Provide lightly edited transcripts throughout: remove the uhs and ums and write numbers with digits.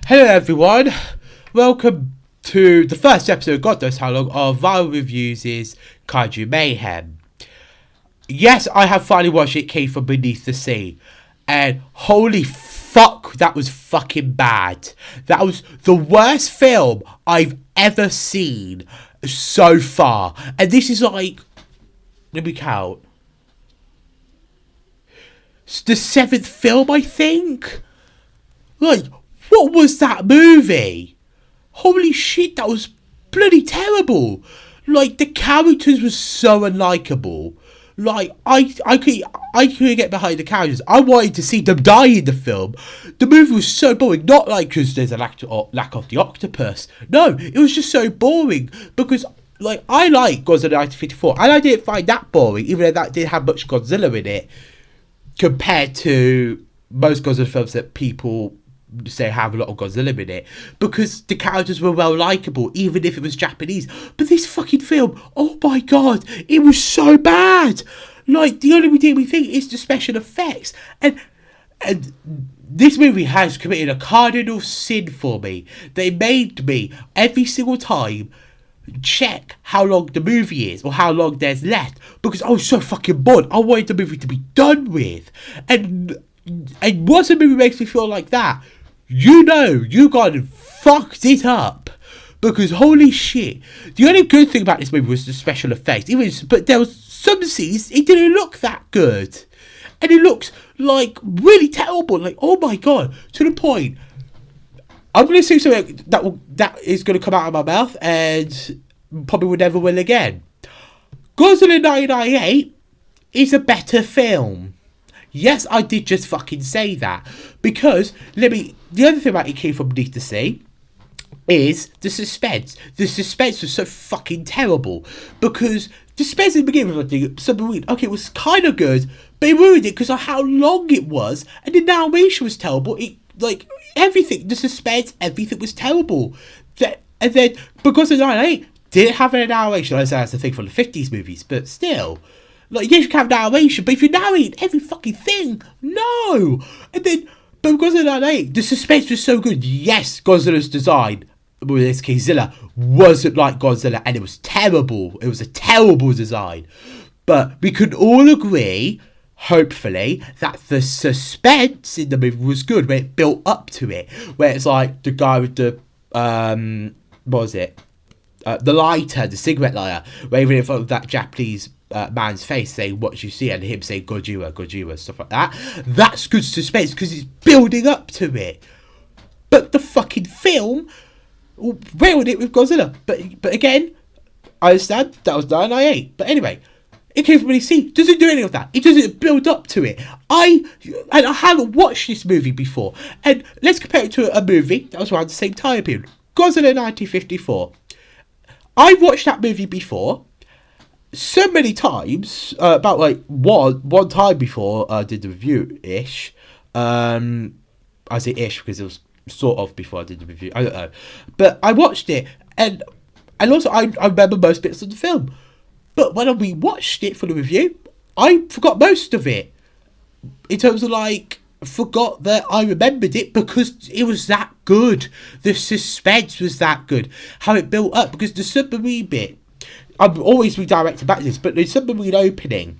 Hello everyone, welcome to the first episode, God knows how long, of Viral Reviews is Kaiju Mayhem. Yes, I have finally watched It Came From Beneath the Sea, and holy fuck, that was fucking bad. That was the worst film I've ever seen so far, and this is like, let me count, it's the 7th film I think? Like, what was that movie? Holy shit, that was bloody terrible. Like, the characters were so unlikable. Like, I couldn't get behind the characters. I wanted to see them die in the film. The movie was so boring. Not like because there's a lack of the octopus. No, it was just so boring. Because, like, I like Godzilla 1954. And I didn't find that boring, even though that didn't have much Godzilla in it. Compared to most Godzilla films that people say have a lot of Godzilla in it, because the characters were well likable, even if it was Japanese. But this fucking film, oh my god, it was so bad. Like, the only redeeming thing is the special effects, and this movie has committed a cardinal sin for me. They made me every single time check how long the movie is or how long there's left, because I was so fucking bored. I wanted the movie to be done with, and once a movie makes me feel like that, you know you got fucked it up. Because holy shit, the only good thing about this movie was the special effects. But there was some scenes it didn't look that good, and it looks like really terrible. Like, oh my god, to the point I'm going to say something that is going to come out of my mouth and probably will never will again. Godzilla 1998 is a better film. Yes, I did just fucking say that. Because, the other thing about It Came From Beneath the Sea is the suspense. The suspense was so fucking terrible. Because the suspense in the beginning was like submarine. Okay, it was kind of good, but it ruined it because of how long it was. And the narration was terrible. Everything, the suspense, everything was terrible. And then, because of 98, didn't have any narration. I say that's the thing from the 50s movies, but still. Like, yes, you can have narration, but if you narrate every fucking thing, no. And then, but because of 98, the suspense was so good. Yes, Godzilla's design, in this case Zilla, wasn't like Godzilla, and it was terrible. It was a terrible design. But we could all agree, hopefully, that the suspense in the movie was good, where it built up to it. Where it's like the guy with the, what was it? The lighter, the cigarette lighter, where even in front of that Japanese man's face saying what you see, and him saying Gojira, Gojira, stuff like that. That's good suspense because it's building up to it. But the fucking film ruined it with Godzilla. But again, I understand that was 1998. But anyway, It Came From Beneath the Sea doesn't do any of that. It doesn't build up to it. I haven't watched this movie before, and let's compare it to a movie that was around the same time period, Godzilla 1954. I watched that movie before so many times, about like one time before I did the review ish. I say ish because it was sort of before I did the review. I don't know, but I watched it, and also I remember most bits of the film. But when we watched it for the review, I forgot most of it. In terms of forgot that I remembered it because it was that good. The suspense was that good. How it built up, because the submarine bit, I'm always redirected back to this, but the submarine opening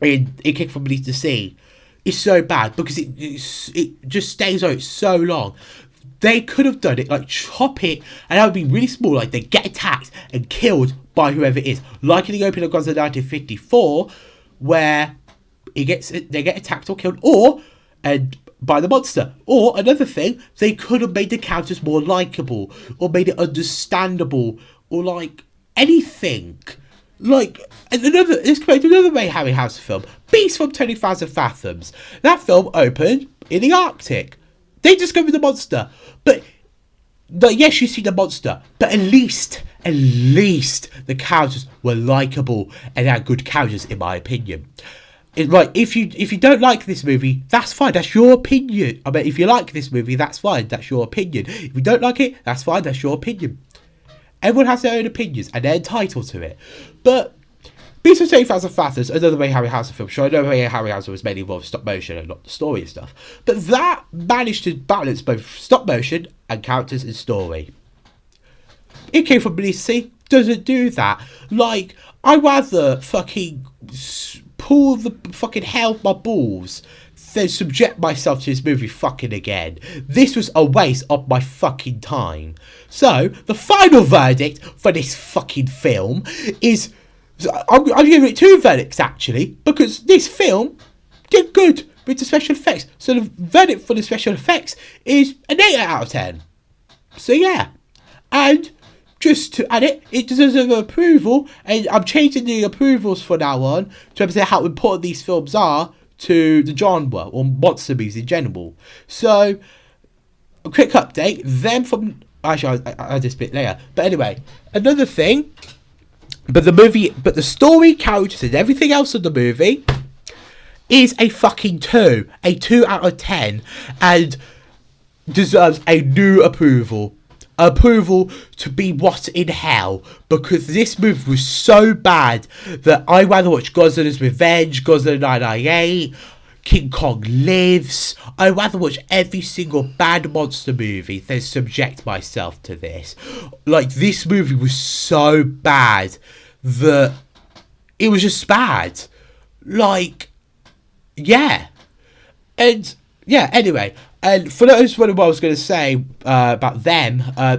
in It Came From Beneath the Sea is so bad because it just stays on it so long. They could have done it, chop it, and that would be really small, they get attacked and killed by whoever it is. Like in the opening of Godzilla 1954, where they get attacked or killed, and by the monster. Or another thing, they could have made the characters more likable, or made it understandable, or anything. Let's compare to another Ray Harryhausen film, Beast from 20,000 Fathoms. That film opened in the Arctic. They discovered the monster, but yes, you see the monster, but at least the characters were likable and had good characters, in my opinion. If you don't like this movie, that's fine. That's your opinion. I mean, if you like this movie, that's fine. That's your opinion. If you don't like it, that's fine. That's your opinion. Everyone has their own opinions, and they're entitled to it. But Beast of 20,000 Fathoms, another Ray Harryhausen film. Sure, I know Ray Harryhausen was mainly involved with stop motion and not the story and stuff. But that managed to balance both stop motion and characters and story. It came from BBC, doesn't do that. Like, I'd rather fucking pull the fucking hair off my balls than subject myself to this movie fucking again. This was a waste of my fucking time. So, the final verdict for this fucking film is... I'm giving it 2 verdicts, actually, because this film did good with the special effects. So the verdict for the special effects is an 8 out of 10. So yeah. And just to add it, it deserves an approval, and I'm changing the approvals from now on to represent how important these films are to the genre, or monster movies in general. So, a quick update, them from... Actually, I'll just bit later. But anyway, another thing... But the story, characters, and everything else of the movie is a fucking 2. A 2 out of 10. And deserves a new approval. Approval to be what in hell. Because this movie was so bad that I'd rather watch Godzilla's Revenge, Godzilla 998, King Kong Lives. I'd rather watch every single bad monster movie than subject myself to this. Like, this movie was so bad that it was just bad. Like, yeah. And, yeah, anyway. And for those what I was going to say about them, I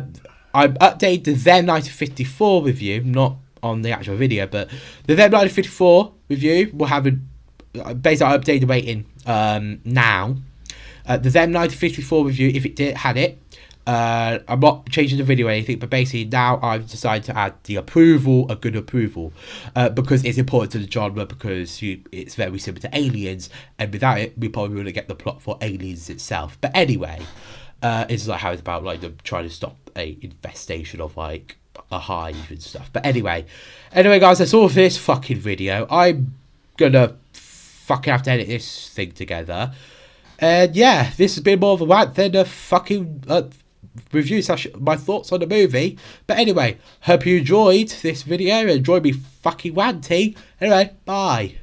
updated the Them 1954 review, not on the actual video, but the Them 1954 review will have a... Basically, I updated the rating now. The Them 1954 review, if it had it, I'm not changing the video or anything, but basically now I've decided to add the approval, a good approval, because it's important to the genre, because it's very similar to Aliens, and without it, we probably wouldn't get the plot for Aliens itself. But anyway, it's like how it's about like them trying to stop a infestation of like a hive and stuff. But anyway guys, that's all for this fucking video. I'm gonna fucking have to edit this thing together. And yeah, this has been more of a rant than a fucking review / my thoughts on the movie. But anyway, hope you enjoyed this video and enjoyed me fucking ranting. Anyway, bye.